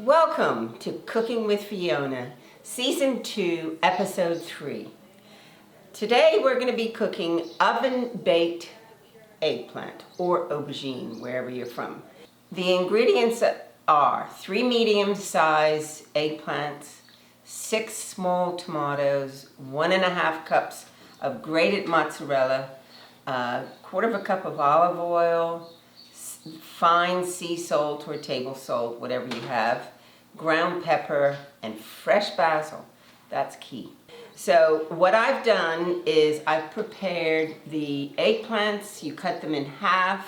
Welcome to Cooking with Fiona, Season 2, Episode 3. Today we're going to be cooking oven-baked eggplant or aubergine, wherever you're from. The ingredients are 3 medium-sized eggplants, 6 small tomatoes, 1.5 cups of grated mozzarella, 1/4 cup of olive oil, fine sea salt or table salt, whatever you have, ground pepper, and fresh basil. That's key. So what I've done is I've prepared the eggplants. You cut them in half.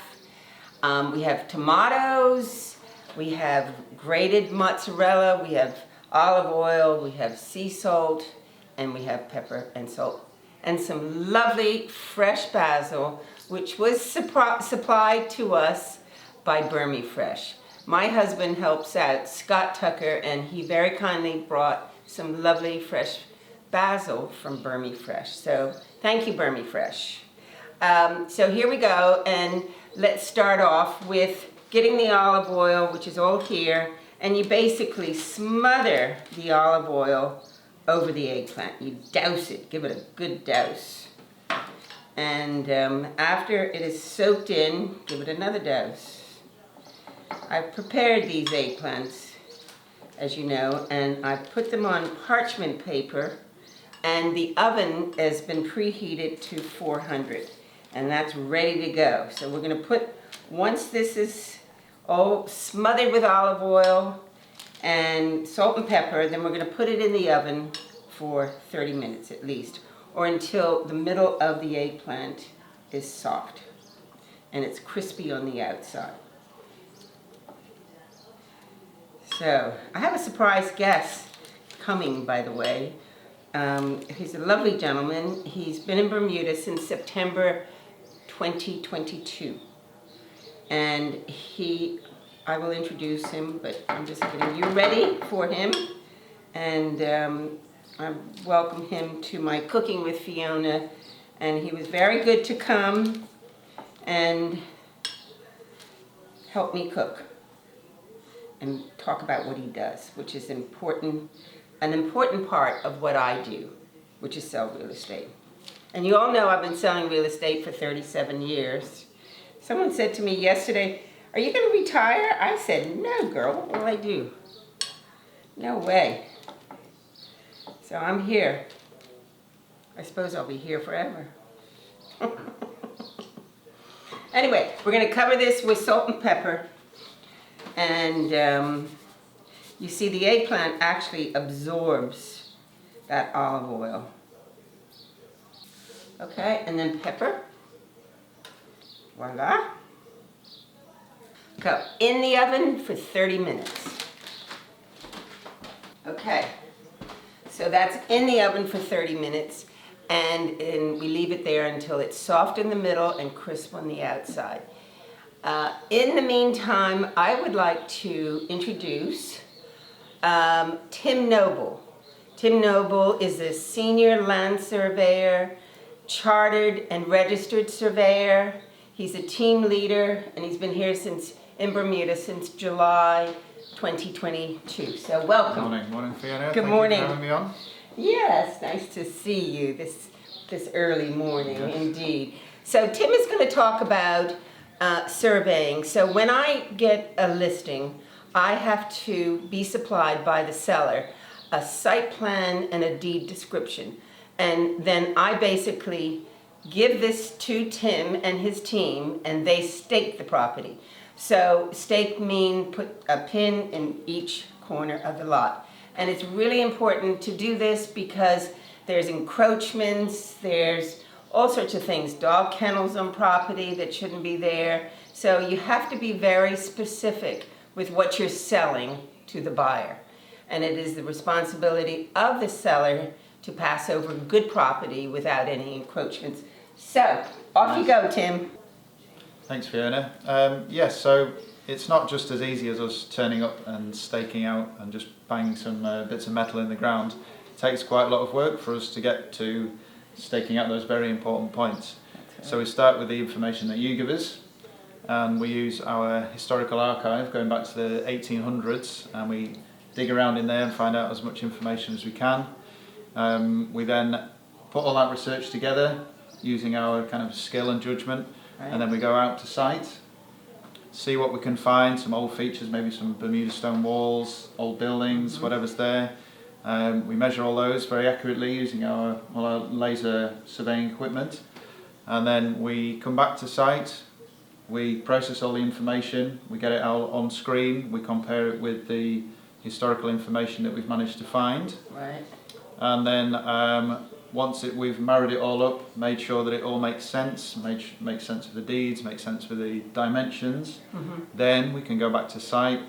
We have tomatoes, we have grated mozzarella, we have olive oil, we have sea salt, and we have pepper and salt. And some lovely fresh basil, which was supplied to us by Burmy Fresh. My husband helps out, Scott Tucker, and he very kindly brought some lovely fresh basil from Burmy Fresh. So thank you, Burmy Fresh. So here we go, and let's start off with getting the olive oil, which is all here, and you basically smother the olive oil over the eggplant. You douse it, give it a good douse. And after it is soaked in, give it another douse. I've prepared these eggplants, as you know, and I've put them on parchment paper, and the oven has been preheated to 400, and that's ready to go. So we're going to put, once this is all smothered with olive oil and salt and pepper, then we're going to put it in the oven for 30 minutes at least, or until the middle of the eggplant is soft and it's crispy on the outside. So, I have a surprise guest coming, by the way. He's a lovely gentleman. He's been in Bermuda since September 2022. And I will introduce him, but I'm just getting you ready for him. And I welcome him to my Cooking with Fiona. And he was very good to come and help me cook and talk about what he does, which is an important part of what I do, which is sell real estate. And you all know I've been selling real estate for 37 years. Someone said to me yesterday, "Are you going to retire?" I said, "No, girl, what will I do? No way." So I'm here. I suppose I'll be here forever. Anyway, we're going to cover this with salt and pepper. And you see the eggplant actually absorbs that olive oil. Okay, and then pepper. Voila. Go in the oven for 30 minutes. Okay, so that's in the oven for 30 minutes, and we leave it there until it's soft in the middle and crisp on the outside. In the meantime, I would like to introduce Tim Noble. Tim Noble is a senior land surveyor, chartered and registered surveyor. He's a team leader, and he's been here in Bermuda since July 2022. So welcome. Morning Fiona. Good morning. Thank you for having me on. Yes, nice to see you this early morning, indeed. So Tim is going to talk about surveying. So when I get a listing, I have to be supplied by the seller a site plan and a deed description. And then I basically give this to Tim and his team, and they stake the property. So stake mean put a pin in each corner of the lot. And it's really important to do this because there's encroachments, there's all sorts of things, dog kennels on property that shouldn't be there. So you have to be very specific with what you're selling to the buyer. And it is the responsibility of the seller to pass over good property without any encroachments. So, off you go, Tim. Thanks Fiona. Yes, so it's not just as easy as us turning up and staking out and just banging some bits of metal in the ground. It takes quite a lot of work for us to get to staking out those very important points. So we start with the information that you give us, and we use our historical archive going back to the 1800s, and we dig around in there and find out as much information as we can. We then put all that research together using our kind of skill and judgment, and then we go out to site, see what we can find, some old features, maybe some Bermuda stone walls, old buildings, whatever's there. We measure all those very accurately using our laser surveying equipment, and then we come back to site, we process all the information, we get it out on screen, we compare it with the historical information that we've managed to find. Right. And then once we've married it all up, made sure that it all makes sense, makes sense with the deeds, makes sense with the dimensions, then we can go back to site,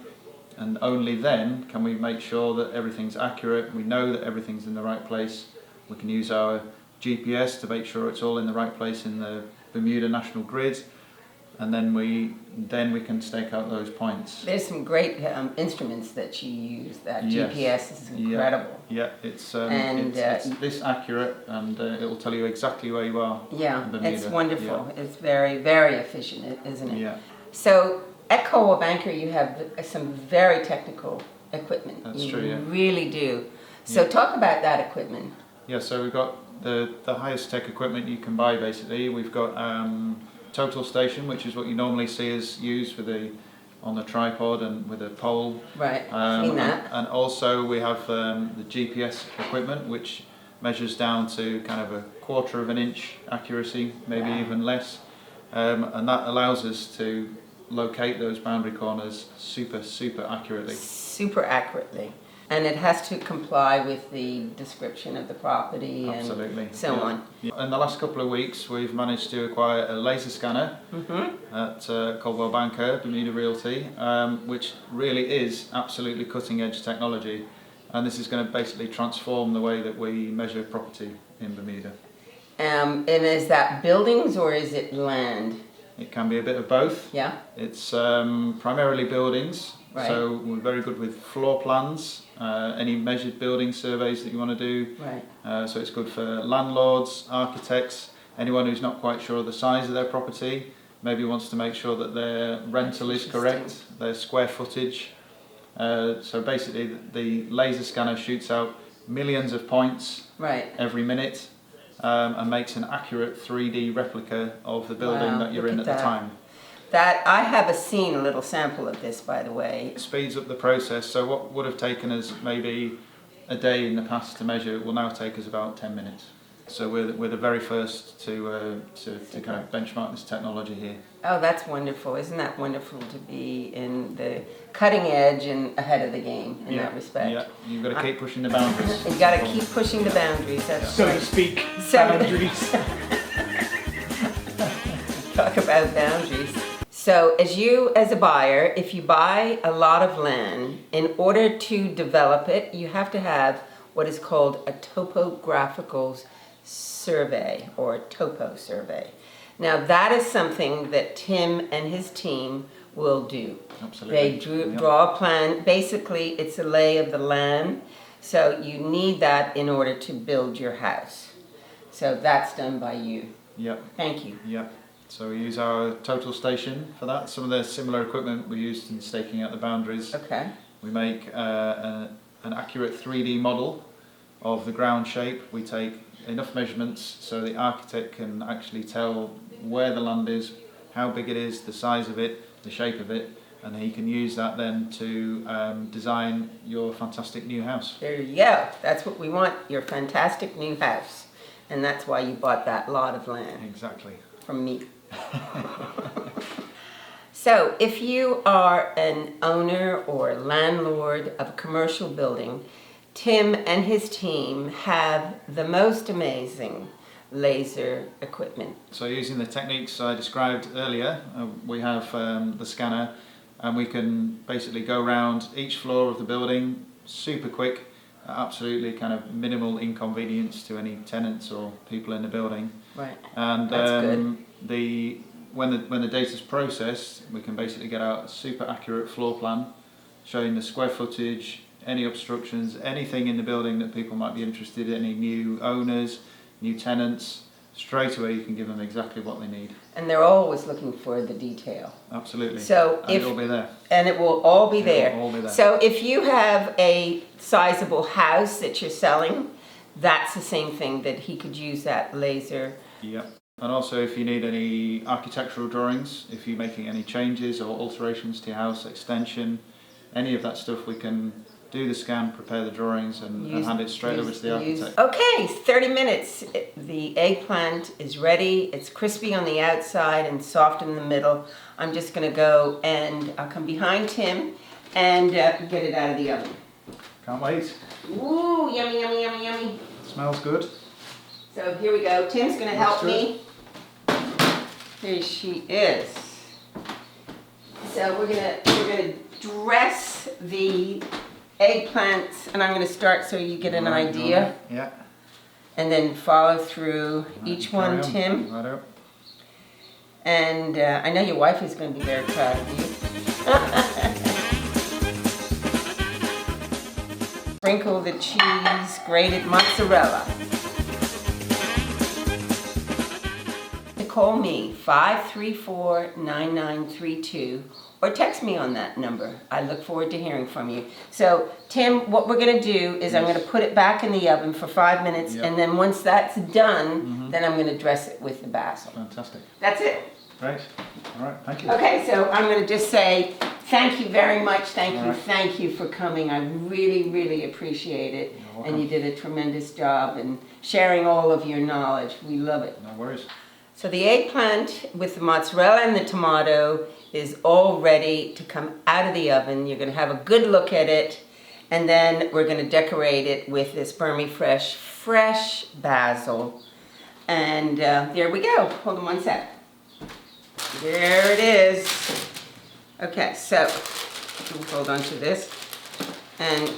and only then can we make sure that everything's accurate, we know that everything's in the right place. We can use our GPS to make sure it's all in the right place in the Bermuda national grid, and then we can stake out those points. There's some great instruments that you use. That Yes. GPS is incredible. Yeah, it's this accurate, and it will tell you exactly where you are. Yeah, in Bermuda. it's wonderful. Yeah. It's very, very efficient, isn't it? Yeah. So at Coldwell Banker, you have some very technical equipment. That's you true, yeah. really do. So talk about that equipment. Yeah, so we've got the highest tech equipment you can buy. Basically, we've got total station, which is what you normally see us use on the tripod and with a pole. Right, seen that. And also we have the GPS equipment, which measures down to kind of a 1/4 of an inch accuracy, maybe even less, and that allows us to locate those boundary corners super accurately. Super accurately. And it has to comply with the description of the property Absolutely. and so on. Yeah. In the last couple of weeks, we've managed to acquire a laser scanner at Coldwell Banker, Bermuda Realty, which really is absolutely cutting edge technology. And this is going to basically transform the way that we measure property in Bermuda. And is that buildings or is it land? It can be a bit of both. Yeah. It's primarily buildings. Right. So we're very good with floor plans, any measured building surveys that you want to do. Right. So it's good for landlords, architects, anyone who's not quite sure of the size of their property, maybe wants to make sure that their rental is correct, their square footage. So basically the laser scanner shoots out millions of points every minute, and makes an accurate 3D replica of the building that you're in at the time. That I have seen a little sample of this, by the way. It speeds up the process, so what would have taken us maybe a day in the past to measure will now take us about 10 minutes. So we're the very first to kind of benchmark this technology here. Oh, that's wonderful. Isn't that wonderful to be in the cutting edge and ahead of the game in that respect? Yeah, you've got to keep pushing the boundaries. You've got to keep pushing the boundaries, that's So right. to speak, So- boundaries. Talk about boundaries. So as a buyer, if you buy a lot of land, in order to develop it, you have to have what is called a topographical survey or a topo survey. Now that is something that Tim and his team will do. Absolutely. They draw a plan. Basically, it's a lay of the land. So you need that in order to build your house. So that's done by you. Yep. Thank you. Yep. So we use our total station for that. Some of the similar equipment we used in staking out the boundaries. Okay. We make an accurate 3D model of the ground shape. We take enough measurements so the architect can actually tell where the land is, how big it is, the size of it, the shape of it, and he can use that then to design your fantastic new house. There you go. That's what we want, your fantastic new house. And that's why you bought that lot of land Exactly. from me. So if you are an owner or landlord of a commercial building, Tim and his team have the most amazing laser equipment. So using the techniques I described earlier, we have the scanner, and we can basically go around each floor of the building super quick, absolutely kind of minimal inconvenience to any tenants or people in the building. Right. And That's good. when the data is processed, we can basically get out a super accurate floor plan showing the square footage, any obstructions, anything in the building that people might be interested in, any new owners, new tenants. straight away you can give them exactly what they need. And they're always looking for the detail. Absolutely. So and it'll be there. And it will all be there. It'll all be there. So if you have a sizable house that you're selling, that's the same thing that he could use that laser. Yep. And also if you need any architectural drawings, if you're making any changes or alterations to your house, extension, any of that stuff, we can do the scan, prepare the drawings and hand it straight over to the architect. Okay, 30 minutes. The eggplant is ready. It's crispy on the outside and soft in the middle. I'm just going to go and I'll come behind Tim and get it out of the oven. Can't wait. Ooh, yummy, yummy, yummy, yummy. Smells good. So here we go. Tim's going to help me. Here she is. So we're gonna dress the eggplants, and I'm going to start so you get an idea. Yeah. And then follow through each one, on. Tim. Righto. And I know your wife is going to be very proud of you. Sprinkle the cheese, grated mozzarella. Call me 534-9932 or text me on that number. I look forward to hearing from you. So Tim, what we're going to do is I'm going to put it back in the oven for 5 minutes, and then once that's done, then I'm going to dress it with the basil. Fantastic. That's it. Great. All right, thank you. Okay, so I'm going to just say thank you very much. Thank you for coming. I really, really appreciate it. You're welcome. And you did a tremendous job in sharing all of your knowledge. We love it. No worries. So the eggplant with the mozzarella and the tomato is all ready to come out of the oven. You're going to have a good look at it, and then we're going to decorate it with this Burmy fresh basil. And there we go. Hold on one sec. There it is. Okay, so we'll hold on to this, and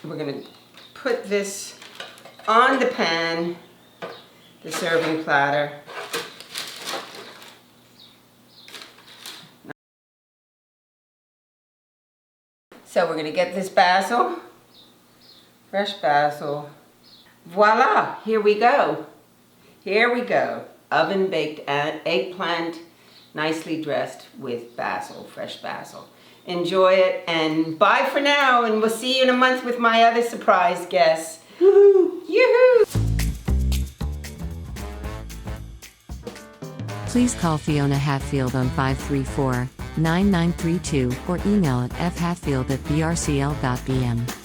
we're going to put this on the pan, the serving platter. So we're going to get this basil, fresh basil. Voila, here we go. Here we go. Oven baked eggplant, nicely dressed with basil, fresh basil. Enjoy it and bye for now, and we'll see you in a month with my other surprise guests. Woohoo! Yoo-hoo! Please call Fiona Hatfield on 534-9932 or email at fhatfield@brcl.bm.